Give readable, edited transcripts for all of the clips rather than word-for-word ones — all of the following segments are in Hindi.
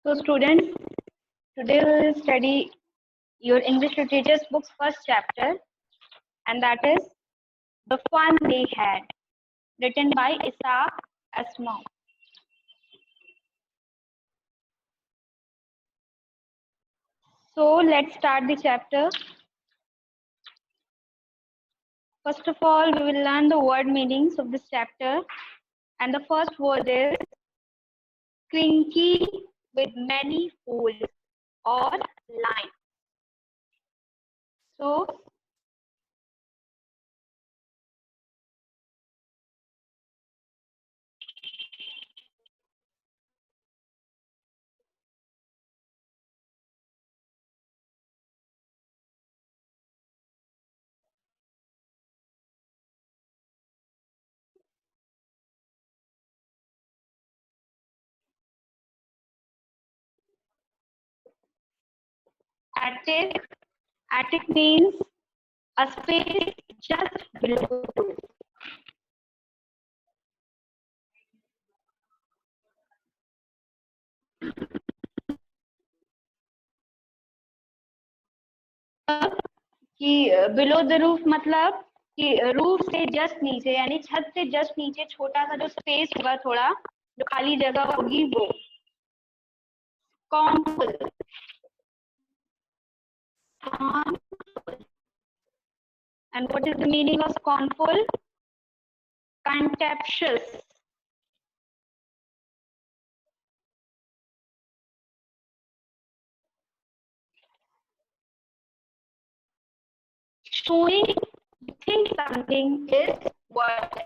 So students, today we will study your English Literature's book's first chapter, and that is The Fun They Had, written by Isaac Asimov. So let's start the chapter. First of all, we will learn the word meanings of this chapter, and the first word is crinky with many folds or lines. So attic, attic means a space just below. कि बिलो द रूफ मतलब कि रूफ से जस्ट नीचे यानी छत से जस्ट नीचे छोटा सा जो स्पेस होगा थोड़ा जो खाली जगह होगी वो scornful and what is the meaning of scornful contemptuous showing you think something is worth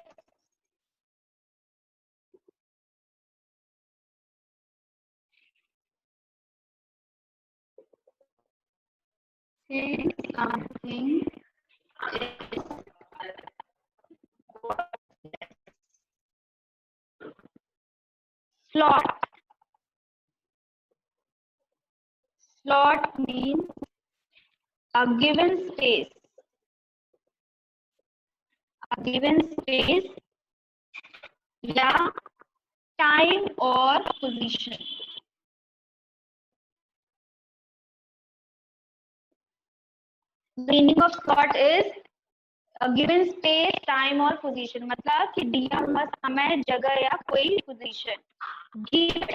think something is slot slot means a given space या time or position. Meaning of slot is a given space, time or position. मतलब कि दिया हुआ समय, जगह या कोई position. Give.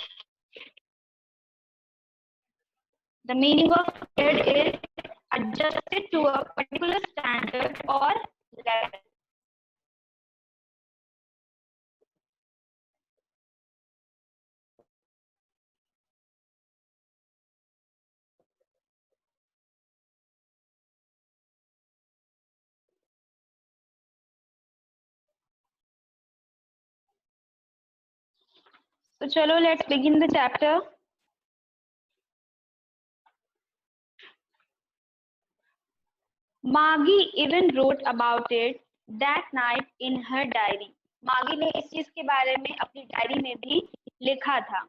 The meaning of it is adjusted to a particular standard or level. So chalo, let's begin the chapter. Maggie even wrote about it that night in her diary. Maggie ने इस चीज के बारे में अपनी डायरी में भी लिखा था.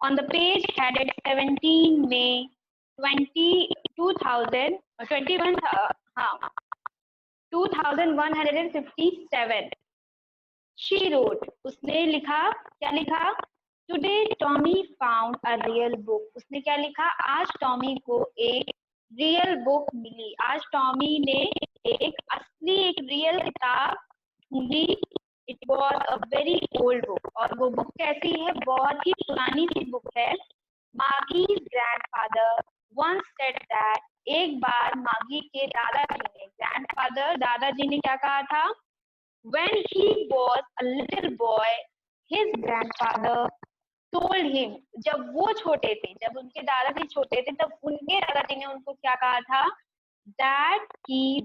On the page headed 17 May 2157. She wrote, उसने लिखा, क्या लिखा? Today Tommy found a real book. उसने क्या लिखा? आज टॉमी को एक रियल बुक मिली. आज टॉमी ने एक असली एक रियल किताब ढूंढी. It was a very old book. और वो बुक कैसी है? बहुत ही पुरानी सी बुक है. Maggie's grandfather once said that एक बार मागी के दादाजी ने, ग्रैंडफादर दादाजी ने क्या कहा था? When he was a little boy, his grandfather told him, जब वो छोटे थे, जब उनके दादाजी छोटे थे, तब उनके दादाजी ने उनको क्या कहा था? That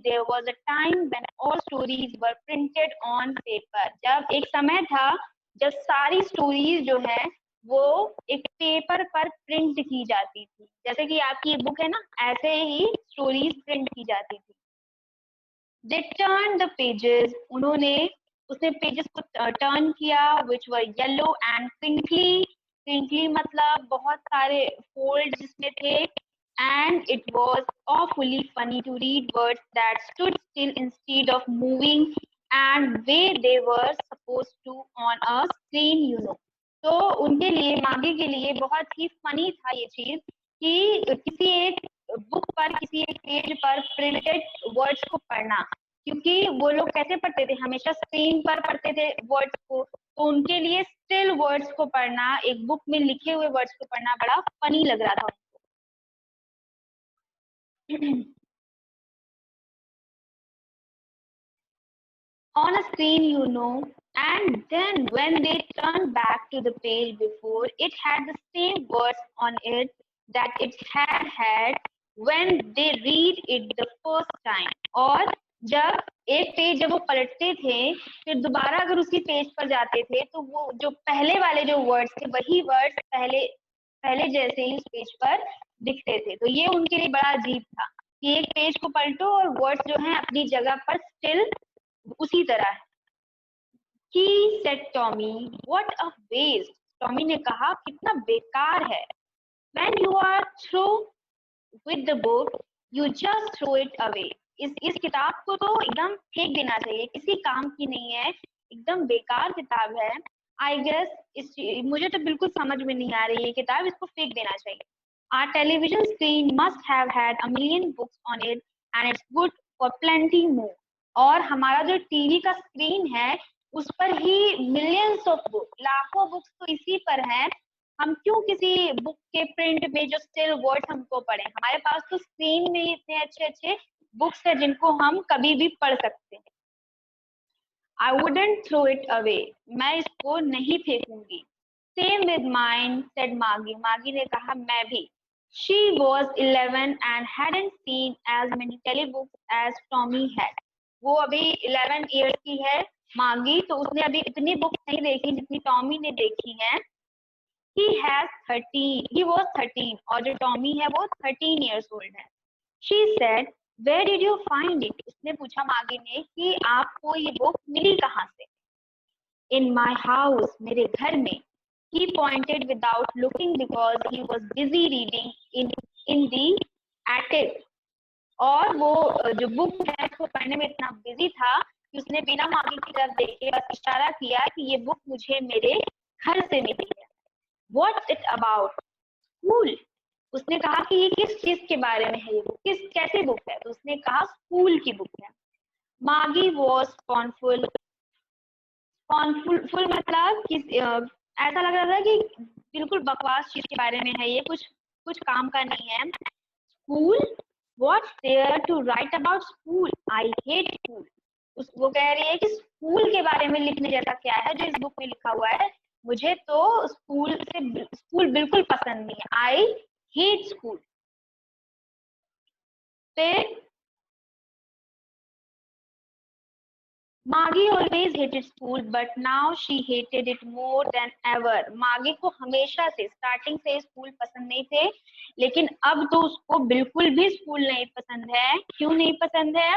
there was a time when all stories were printed on paper. जब एक समय था जब सारी स्टोरीज जो है वो एक पेपर पर प्रिंट की जाती थी. जैसे कि आपकी ये बुक है ना, ऐसे ही स्टोरीज प्रिंट की जाती थी. They turned the pages. उसने पेजेस को टर्न किया, which were yellow and crinkly. Crinkly मतलब बहुत सारे फोल्ड जिसमें थे. And it was awfully funny to read words that stood still instead of moving and way they were supposed to on a screen, you know. तो उनके लिए, मागी के लिए बहुत ही फनी था ये चीज कि किसी एक बुक पर, किसी एक पेज पर प्रिंटेड वर्ड्स को पढ़ना, क्योंकि वो लोग कैसे पढ़ते थे, हमेशा स्क्रीन पर पढ़ते थे वर्ड्स को, तो उनके लिए स्टिल वर्ड्स को पढ़ना, एक बुक में लिखे हुए वर्ड्स को पढ़ना बड़ा फनी लग रहा था उनको। On a screen, you know, and then when they turned back to the page before, it had the same words on it that it had had when they read it the first time. और जब एक पेज जब वो पलटते थे, फिर दोबारा अगर उसी पेज पर जाते थे, तो वो जो पहले वाले जो वर्ड्स थे, वही वर्ड्स पहले पहले जैसे ही उस पेज पर दिखते थे। तो ये उनके लिए बड़ा अजीब था कि एक पेज को पलटो और वर्ड्स जो हैं अपनी जगह पर स्टिल उसी तरह। He said Tommy, what a waste. Tommy ने कहा कितना बेकार है। When you are through with the book, you just throw it away. इस किताब को तो एकदम फेंक देना चाहिए, किसी काम की नहीं है, एकदम बेकार किताब है। आई गेस मुझे तो बिल्कुल समझ में नहीं आ रही है किताब, इसको फेंक देना चाहिए। Our television screen must have had a million books on it and it's good for plenty more. और हमारा जो टीवी का स्क्रीन है उस पर ही मिलियंस ऑफ बुक, लाखों बुक्स तो इसी पर हैं। हम क्यों किसी बुक के प्रिंट में जो स्टिल वर्ड्स हमको पढ़ें, हमारे पास तो स्क्रीन में इतने अच्छे अच्छे बुक्स है जिनको हम कभी भी पढ़ सकते हैं। I wouldn't throw it away. मैं इसको नहीं फेंकूंगी। Same with mine, said Maggie. मागी ने कहा मैं भी। She was 11 and hadn't seen as many telebooks as Tommy had. वो अभी 11 years की है मागी, तो उसने अभी इतनी बुक्स नहीं देखी जितनी टॉमी ने देखी हैं। He was 13 और जो टॉमी है वो 13 years old है। She said, where did you find it? उसने पूछा मागी ने कि आपको ये बुक मिली कहाँ से? In my house, मेरे घर में। He pointed without looking because he was busy reading in the attic. और वो जो बुक है उसको पढ़ने में इतना बिजी था कि उसने बिना मागी की तरफ देखे बस इशारा किया कि ये बुक मुझे मेरे घर से मिली है। What's it about? School. उसने कहा कि ये किस चीज के बारे में है, ये बुक कैसे बुक है? तो उसने कहा स्कूल की बुक है। मागी वॉज स्कॉर्नफुल मतलब कि ऐसा लग रहा था कि बिल्कुल बकवास चीज के बारे में है, ये कुछ काम का नहीं है। School, what's there to write about school? I hate school. वो कह रही है कि स्कूल के बारे में लिखने जैसा क्या है जो इस बुक में लिखा हुआ है? मुझे तो स्कूल बिल्कुल पसंद नहीं है। आई हेट स्कूल। फिर मागी always hated school, but now she hated it more than ever. मागी को हमेशा से स्टार्टिंग से स्कूल पसंद नहीं थे, लेकिन अब तो उसको बिल्कुल भी स्कूल नहीं पसंद है। क्यों नहीं पसंद है?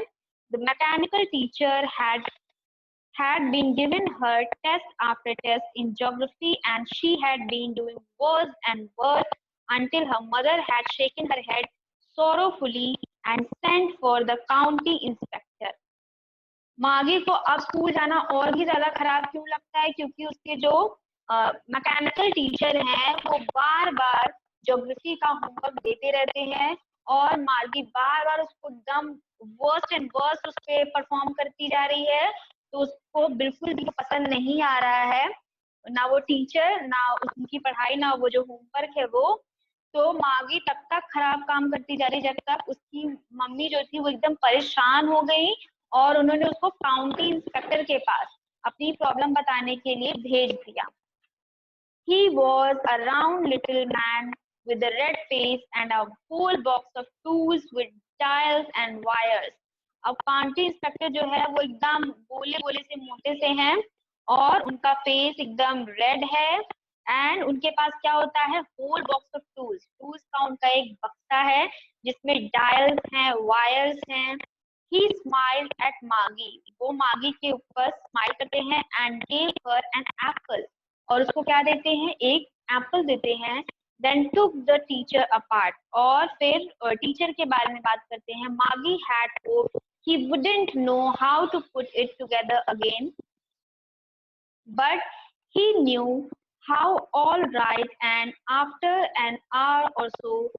The mechanical teacher had been giving her test after test in geography, and she had been doing worse and worse until her mother had shaken her head sorrowfully and sent for the county inspector. मागी को अब स्कूल जाना और भी ज्यादा खराब क्यों लगता है? क्योंकि उसके जो मैकेनिकल टीचर हैं वो बार बार ज्योग्राफी का होमवर्क देते रहते हैं और मागी बार बार उसको एकदम वर्स्ट एंड वर्स्ट उस पर परफॉर्म करती जा रही है, तो उसको बिल्कुल भी पसंद नहीं आ रहा है, ना वो टीचर, ना उनकी पढ़ाई, ना वो जो होमवर्क है वो। तो मागी तब तक खराब काम करती जा रही जब तक उसकी मम्मी जो थी वो एकदम परेशान हो गई और उन्होंने उसको काउंटी इंस्पेक्टर के पास अपनी प्रॉब्लम बताने के लिए भेज दिया। He was a round little man with a red face and a whole box of tools with dials and wires. अब काउंटी इंस्पेक्टर जो है वो एकदम गोले गोले से मोटे से हैं और उनका फेस एकदम रेड है एंड उनके पास क्या होता है? होल बॉक्स ऑफ टूल्स का उनका एक बक्सा है जिसमें डायल्स हैं, वायर्स हैं। He smiled at Maggie. वो मागी के ऊपर स्माइल करते हैं and gave her an apple. और उसको क्या देते हैं? एक एप्पल देते हैं। Then took the teacher apart. और फिर टीचर के बारे में बात करते हैं। Maggie had hoped he wouldn't know how to put it together again, but he knew how all right, and after an hour or so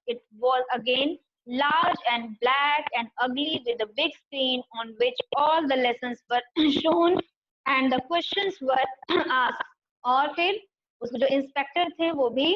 it was again large and black and ugly with a big screen on which all the lessons were shown and the questions were asked. और फिर उसके जो इंस्पेक्टर थे वो भी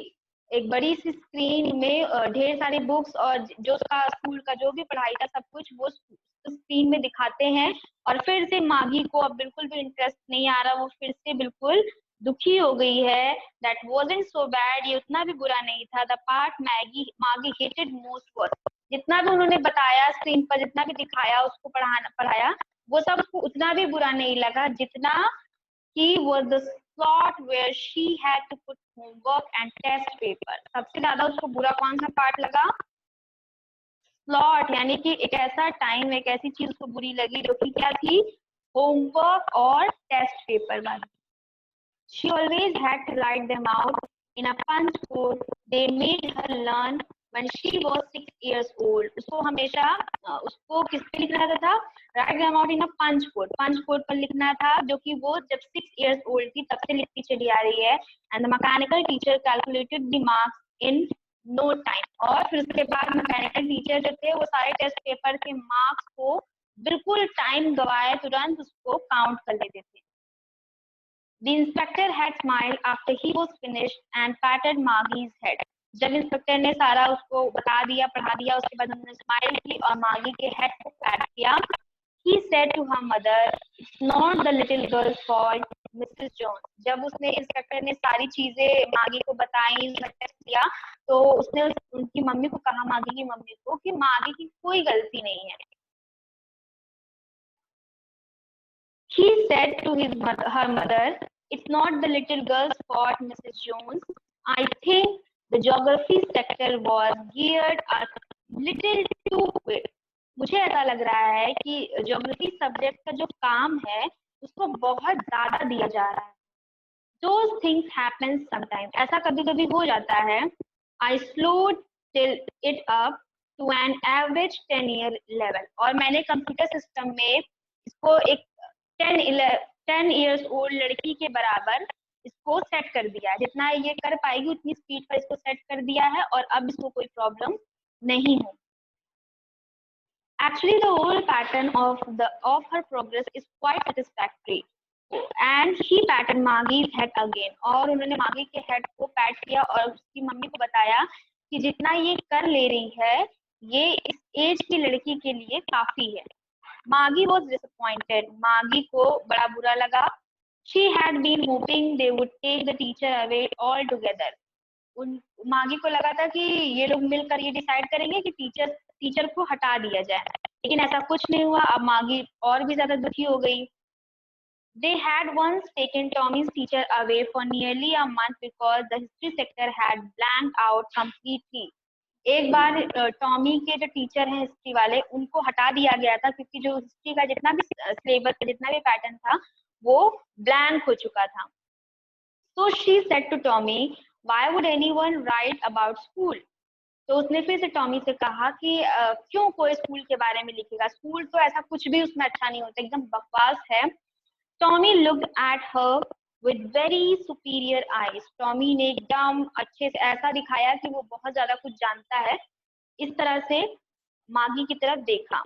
एक बड़ी सी स्क्रीन में ढेर सारी बुक्स और जो उसका स्कूल का जो भी पढ़ाई था सब कुछ वो स्क्रीन में दिखाते हैं। और फिर से मागी को अब बिल्कुल भी इंटरेस्ट नहीं आ रहा, वो फिर से बिल्कुल दुखी हो गई है। दैट वाज़न्ट सो बैड, ये उतना भी बुरा नहीं था। द पार्ट मैगी मागी हेटेड मोस्ट वाज, जितना भी उन्होंने बताया स्क्रीन पर, जितना भी दिखाया उसको पढ़ाया, वो सब उसको उतना भी बुरा नहीं लगा जितना ही was the slot where she had to put homework and test paper। सबसे ज्यादा उसको बुरा कौन सा पार्ट लगा? स्लॉट, यानी कि एक ऐसा टाइम, एक ऐसी चीज उसको बुरी लगी जो कि क्या थी? होमवर्क और टेस्ट पेपर वाली। She always had to write them out in a punch board they made her learn when she was 6 years old। उसको हमेशा उसको किस पे लिखना रहता था? Write them out in a punch board। Punch board पर लिखना था, जो कि वो जब 6 years old थी तब से लिखती चली आ रही है। And the mechanical teacher calculated the marks in no time। और फिर उसके बाद मैकेनिकल टीचर जो थे वो सारे टेस्ट पेपर के मार्क्स को बिल्कुल टाइम गवाए तुरंत उसको काउंट कर लेते थे। The inspector had smiled after he was finished and patted Maggie's head। जब इंस्पेक्टर ने सारा उसको बता दिया, पढ़ा दिया, उसके बाद उन्होंने स्माइल की और मागी के हेड को पैट किया। He said to her mother, "It's not the little girl's fault, Mrs. Jones।" जब उसने इंस्पेक्टर ने सारी चीजें मागी को बताई, टेस्ट किया, तो उसने उनकी मम्मी को कहा, मागी की मम्मी को, कि मागी की कोई गलती नहीं है। He said to her mother, "It's not the little girl's fault, Mrs. Jones. I think the geography sector was geared a little too quick." मुझे ऐसा लग रहा है कि ज्योग्राफी सब्जेक्ट का जो काम है उसको बहुत ज्यादा दिया जा रहा है। Those things happen sometimes। ऐसा कभी कभी हो जाता है। I slowed it up to an average 10-year level। और मैंने कंप्यूटर सिस्टम में इसको एक 10 years old लड़की के बराबर इसको सेट कर दिया है। जितना ये कर पाएगी उतनी स्पीड पर इसको सेट कर दिया है और अब इसको कोई प्रॉब्लम नहीं हो। Actually, the whole pattern of her progress is quite satisfactory। And he patted Maggie's head again। और उन्होंने मागी के हेड को पैट किया और उसकी मम्मी को बताया कि जितना ये कर ले रही है ये इस एज की लड़की के लिए काफी है। Maggie was disappointed। मागी को बड़ा बुरा लगा। She had been hoping they would take the teacher away altogether। मागी को लगा था कि ये लोग मिलकर ये डिसाइड करेंगे कि टीचर को हटा दिया जाए, लेकिन ऐसा कुछ नहीं हुआ। अब मागी और भी ज्यादा दुखी हो गई। They had once taken Tommy's teacher away for nearly a month because the history sector had blanked out completely। एक बार टॉमी के जो टीचर हैं हिस्ट्री वाले उनको हटा दिया गया था क्योंकि जो हिस्ट्री का जितना भी सिलेबस जितना भी पैटर्न था वो ब्लैंक हो चुका था। So she said to Tommy, "Why would anyone write about school?" तो उसने फिर से टॉमी से कहा कि क्यों कोई स्कूल के बारे में लिखेगा, स्कूल तो ऐसा कुछ भी उसमें अच्छा नहीं होता, एकदम बकवास है। Tommy looked at her with very superior eyes। Tommy ने एकदम अच्छे से ऐसा दिखाया कि वो बहुत ज्यादा कुछ जानता है, इस तरह से मागी की तरफ देखा।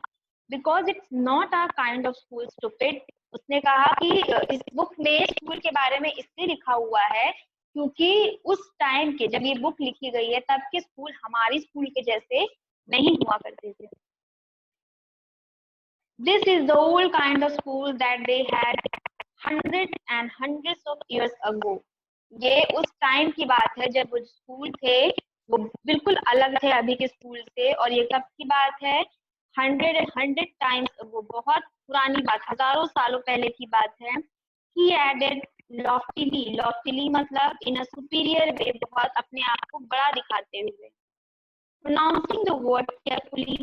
Because it's not our kind of school, stupid। उसने कहा कि इस बुक में स्कूल के बारे में इसलिए लिखा हुआ है क्योंकि उस टाइम के जब ये बुक लिखी गई है तब के स्कूल हमारी स्कूल के जैसे नहीं हुआ करते थे। This is the old kind of school that they had hundreds and hundreds of years ago। ये उस टाइम की बात है जब वो स्कूल थे वो बिल्कुल अलग थे अभी के स्कूल से। और ये कब की बात है? 100 टाइम्स वो बहुत पुरानी बात, हजारों सालों पहले की बात है। He added loftily मतलब in a superior way, बहुत अपने आप को बड़ा दिखाते हुए। Pronouncing the word carefully,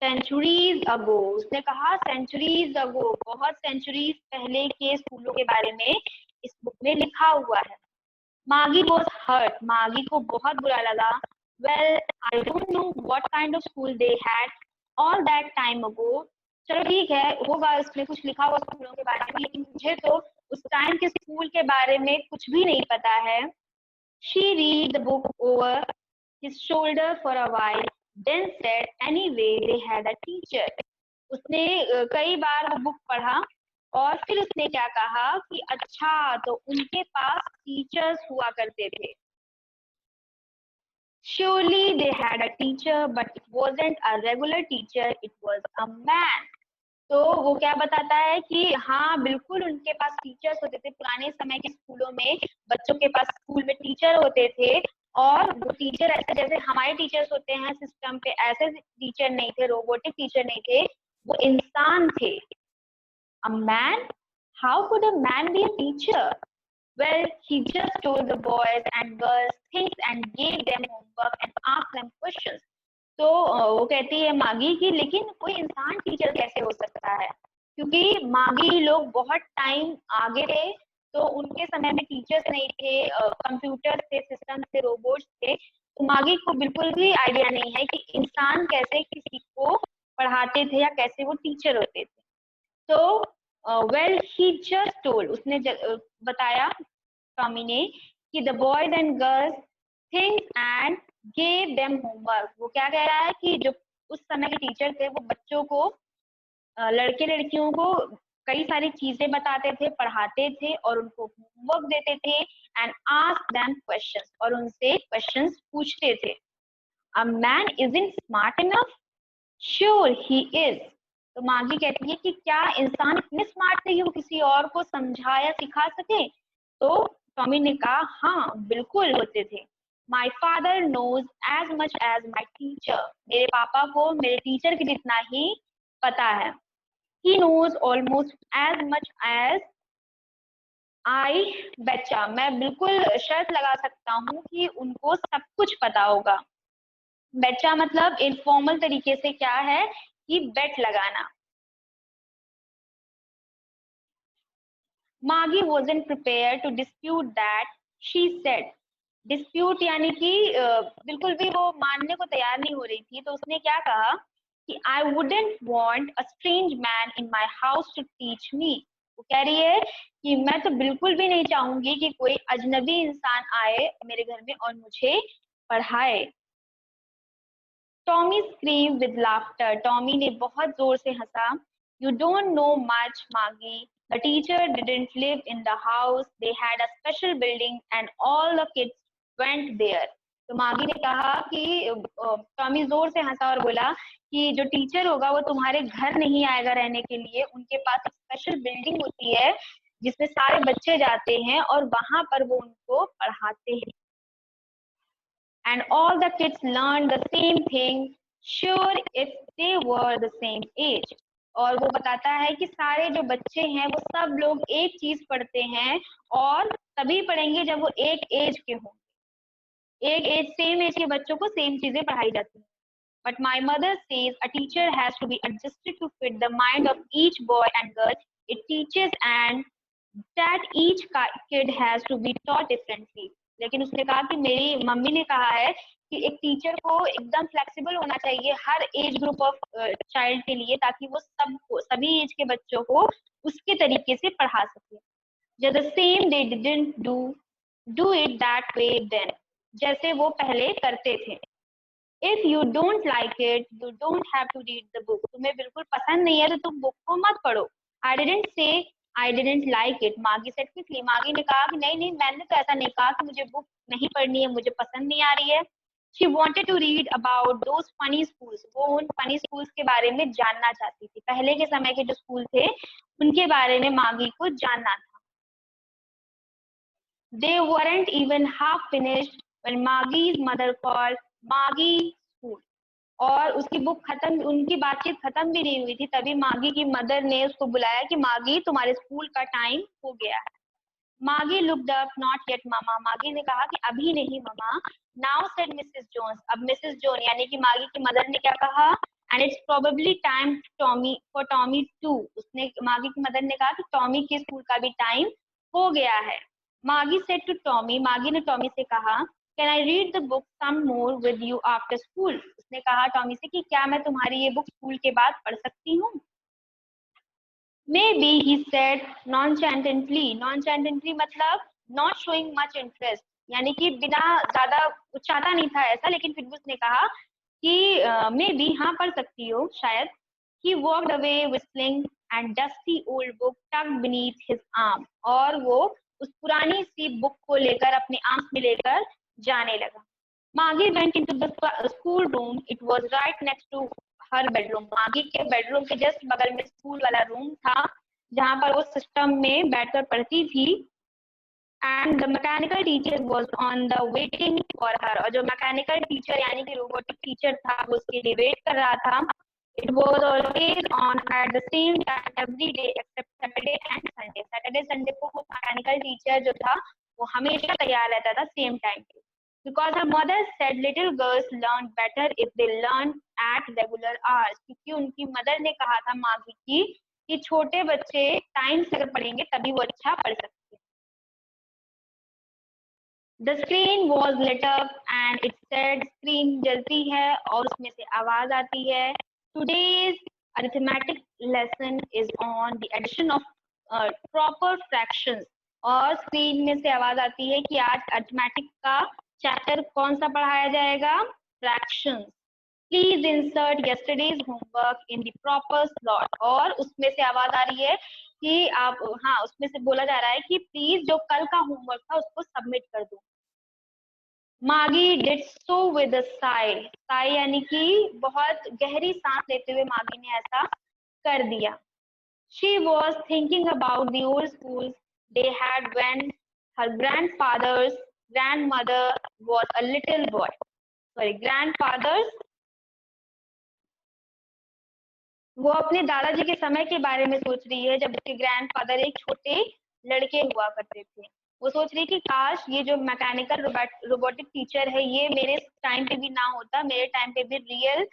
centuries ago। उसने कहा centuries ago, बहुत centuries पहले के स्कूलों के बारे में इस बुक में लिखा हुआ है। Maggie was hurt। मागी को बहुत बुरा लगा। Well, I don't know what kind of school they had all that time ago। चलो ठीक है, होगा इसमें कुछ लिखा हुआ स्कूलों के बारे में, लेकिन मुझे तो उस टाइम के स्कूल के बारे में कुछ भी नहीं पता है। She read the book over his shoulder for a while, then said, anyway, they had a teacher. उसने कई बार वो बुक पढ़ा और फिर उसने क्या कहा कि अच्छा तो उनके पास टीचर्स हुआ करते थे। Surely they had a teacher, but it wasn't a regular teacher, it was a man. तो वो क्या बताता है कि हाँ बिल्कुल उनके पास टीचर्स होते थे। पुराने समय के स्कूलों में बच्चों के पास स्कूल में टीचर होते थे और वो टीचर ऐसे जैसे हमारे टीचर्स होते हैं सिस्टम पे, ऐसे टीचर नहीं थे, रोबोटिक टीचर नहीं थे, वो इंसान थे। A man? How could a man be a teacher? Well, he just told the boys and girls things and gave them homework and asked them questions. तो वो कहती है मागी कि लेकिन कोई इंसान टीचर कैसे हो सकता है, क्योंकि मागी लोग बहुत टाइम आगे थे, तो उनके समय में टीचर्स नहीं थे, कंप्यूटर थे, सिस्टम थे, रोबोट्स थे। तो मागी को बिल्कुल भी आइडिया नहीं है कि इंसान कैसे किसी को पढ़ाते थे या कैसे वो टीचर होते थे। तो वेल ही जस्ट टोल्ड, उसने बताया टॉमी ने कि the boys and girls things and gave them homework. वो क्या कह रहा है कि जो उस समय के टीचर थे वो बच्चों को, लड़के लड़कियों को कई सारी चीजें बताते थे, पढ़ाते थे और उनको होमवर्क देते थे एंड आस्क देम क्वेश्चंस, और उनसे क्वेश्चंस पूछते थे। A man isn't smart enough? Sure he is. तो मागी कहती है कि क्या इंसान इतने स्मार्ट थे कि वो किसी और को समझा या सिखा सके? तो टॉमी ने कहा हाँ बिल्कुल होते थे। My father knows as much as my teacher. मेरे पापा को मेरे टीचर के जितना ही पता है। He knows almost as much as I बच्चा। मैं बिल्कुल शर्त लगा सकता हूँ कि उनको सब कुछ पता होगा। बेचा मतलब इनफॉर्मल तरीके से क्या है कि बेट लगाना। मागी wasn't prepared to dispute that, she said. Dispute यानी कि बिल्कुल भी वो मानने को तैयार नहीं हो रही थी, तो उसने क्या कहा कि I wouldn't want a strange man in my house to teach me. वो कह रही है कि मैं तो बिल्कुल भी नहीं चाहूंगी कि कोई अजनबी इंसान आए मेरे घर में और मुझे पढ़ाए। Tommy scream with laughter. Tommy ने बहुत जोर से हंसा। You don't know much Maggie, the teacher didn't live in the house, they had a special building and all the kids went there. तो मागी ने कहा कि टॉमी जोर से हंसा और बोला कि जो टीचर होगा वो तुम्हारे घर नहीं आएगा रहने के लिए, उनके पास एक स्पेशल बिल्डिंग होती है जिसमें सारे बच्चे जाते हैं और वहां पर वो उनको पढ़ाते हैं। And all the kids learned the same thing, sure if they were the same age. और वो बताता है कि सारे जो बच्चे हैं वो सब लोग एक चीज पढ़ते हैं और तभी पढ़ेंगे जब वो एक एज के हों। एक एज सेम एज के बच्चों को सेम चीजें पढ़ाई जाती हैं। But my mother says a teacher has to be adjusted to fit the mind of each boy and girl it teaches and that each kid has to be taught differently. लेकिन उसने कहा कि मेरी मम्मी ने कहा है कि एक टीचर को एकदम फ्लेक्सिबल होना चाहिए हर एज ग्रुप ऑफ चाइल्ड के लिए, ताकि वो सबको, सभी एज के बच्चों को उसके तरीके से पढ़ा सके। Just the same they didn't do it that way then, जैसे वो पहले करते थे। If you don't like it, you don't have to read the book. तुम्हें बिल्कुल पसंद नहीं है तो तुम बुक को मत पढ़ो। I didn't say I didn't like it. मागी said quickly. मागी ने कहा कि नहीं नहीं, मैंने तो ऐसा नहीं कहा कि मुझे बुक नहीं पढ़नी है, मुझे पसंद नहीं आ रही है। She wanted to read about those funny schools. वो उन funny schools के बारे में जानना चाहती थी। पहले के समय के जो स्कूल थे उनके बारे में मागी को जानना था। They weren't even half finished when Maggie's mother called Maggie school. और उसकी बुक खत्म, उनकी बातचीत खत्म भी नहीं हुई थी, तभी मागी की मदर ने उसको बुलाया कि मागी तुम्हारे स्कूल का टाइम हो गया है। Maggie looked up, not yet mama. Maggie ने कहा कि अभी नहीं mama. Now said Mrs Jones. अब मिसेस जोन यानी कि मागी की मदर ने क्या कहा, and it's probably time Tommy for Tommy to. उसने, मागी की मदर ने कहा कि टॉमी के स्कूल का भी टाइम हो गया है। मागी सेड टू टॉमी। मागी ने टॉमी से कहा can I read the book some more with you after school. उसने कहा टॉमी से कि क्या मैं तुम्हारी ये बुक स्कूल के बाद पढ़ सकती हूँ। Maybe he said nonchalantly. Nonchalantly मतलब not showing much interest, यानी कि बिना ज्यादा कुछ चाहता नहीं था ऐसा, लेकिन फिर भी उसने कहा कि मे बी हाँ पढ़ सकती हो शायद. He walked away whistling and dusty old book tucked beneath his arm. और वो उस पुरानी सी बुक को लेकर अपने आर्म्स में लेकर जाने लगा. Maggie went into the school room. It was right next to her bedroom. Maggie के बेडरूम के जस्ट बगल में स्कूल वाला रूम था जहाँ पर वो सिस्टम में बैठकर पढ़ती थी. And the mechanical teacher was on the waiting for her. और जो मैकेनिकल टीचर यानी कि रोबोटिक टीचर था वो उसके लिए वेट कर रहा था. It was always on at the same time every day except Saturday and Sunday. Saturday Sunday को वो मैकेनिकल टीचर जो था वो हमेशा तैयार रहता था सेम टाइम पे. Because her mother said little girls learn better if they learn at regular hours. क्योंकि उनकी मदर ने कहा था मागी की कि छोटे बच्चे टाइम से अगर पढ़ेंगे तभी वो अच्छा पढ़ सकते हैं. The screen was lit up and it said screen जलती है और उसमें से आवाज आती है. Today's arithmetic lesson is on the addition of proper fractions. और स्क्रीन में से आवाज आती है कि आज अरिथमेटिक का चैप्टर कौन सा पढ़ाया जाएगा? Fractions. Please insert yesterday's homework in the proper slot. और उसमें से आवाज आ रही है कि आप हाँ उसमें से बोला जा रहा है कि प्लीज जो कल का होमवर्क था उसको सबमिट कर दो. मागी did so with a Sai. Sai यानी कि बहुत गहरी सांस लेते हुए मागी ने ऐसा कर दिया. She was thinking about the old schools they had when her grandfather's grandmother was a little boy. Sorry, grandfather's. वो अपने दादाजी के समय के बारे में सोच रही है जब उसके ग्रैंडफादर एक छोटे लड़के हुआ करते थे. वो सोच रही है कि काश ये जो मैकेनिकल रोबोटिक टीचर है ये मेरे टाइम पे भी ना होता, मेरे टाइम पे भी रियल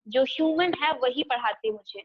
जो ह्यूमन है वही पढ़ाते मुझे.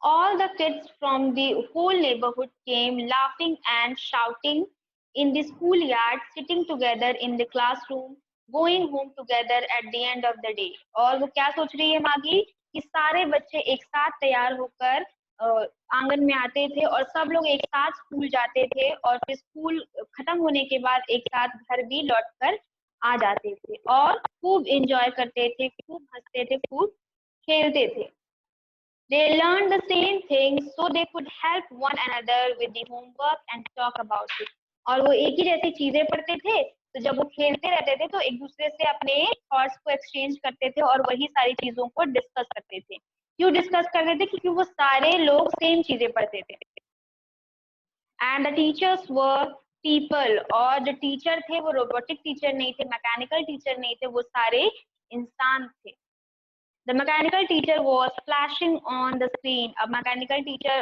All the kids from the whole neighborhood came laughing and shouting in the schoolyard, sitting together in the classroom, going home together at the end of the day. और वो क्या सोच रही है मागी कि सारे बच्चे एक साथ तैयार होकर आंगन में आते थे और सब लोग एक साथ स्कूल जाते थे और फिर स्कूल खत्म होने के बाद एक साथ घर भी लौटकर आ जाते थे और खूब एंजॉय करते थे, खूब हंसते थे, खूब खेलते थे. They learned the same thing so they could help one another with the homework and talk about it. और वो एक ही जैसी चीजें पढ़ते थे तो जब वो खेलते रहते थे तो एक दूसरे से अपने थॉट्स को एक्सचेंज करते थे और वही सारी चीजों को डिस्कस करते थे. क्यों डिस्कस करते थे? क्योंकि वो सारे लोग सेम चीजें पढ़ते थे. And the teachers were people. और जो टीचर थे वो रोबोटिक टीचर नहीं थे, मैकेनिकल टीचर नहीं थे, वो सारे इंसान थे. The mechanical teacher was flashing on the screen. अब mechanical teacher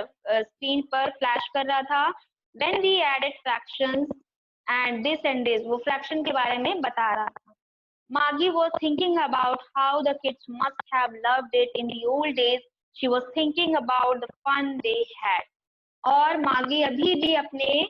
screen पर flash कर रहा था. Then we added fractions and this and this. वो fraction के बारे में बता रहा था. Maggie was thinking about how the kids must have loved it in the old days. She was thinking about the fun they had. और मागी अभी भी अपने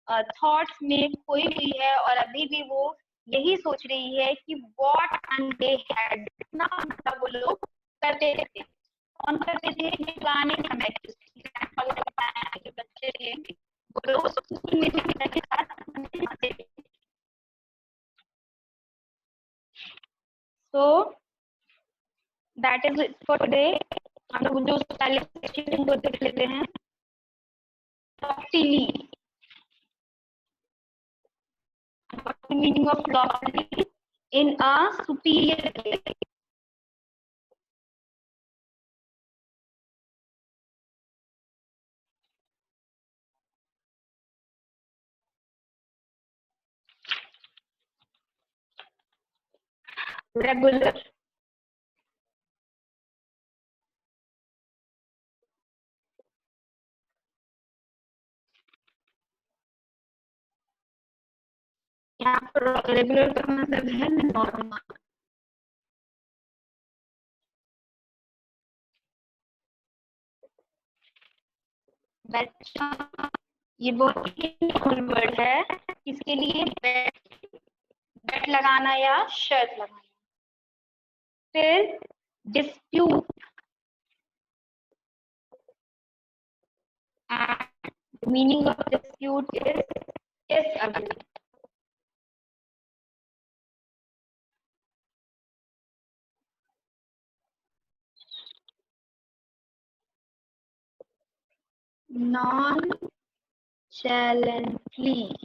थॉट्स में खोई हुई है और अभी भी वो यही सोच रही है कि what fun they had. कितना मतलब वो लोग करते थे. कौन करते थे? ये पुराने समय के बच्चे थे वो लोग स्कूल में के साथ जाते थे. So that is it for today. हम लोग जो पहले सेक्शन को देख लेते हैं. Loftily. What is the meaning of loftily? In a superior way. Regular. यहाँ पर रेगुलर का मतलब है नॉर्मल. बच्चा ये बहुत ही वर्ड है किसके लिए? बेट लगाना या शर्त लगाना. फिर dispute. The meaning of dispute is disagree. Nonchalantly.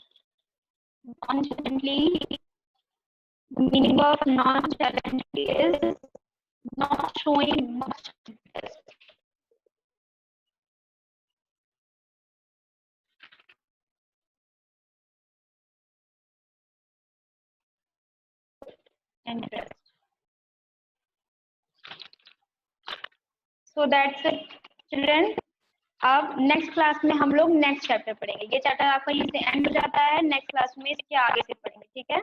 Nonchalantly. The meaning of nonchalantly is not showing much interest. Interest. So that's it, children. अब नेक्स्ट क्लास में हम लोग नेक्स्ट चैप्टर पढ़ेंगे. ये चैप्टर आपका यहीं से एंड हो जाता है. नेक्स्ट क्लास में इसके आगे से पढ़ेंगे. ठीक है.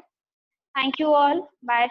Thank you all. बाय.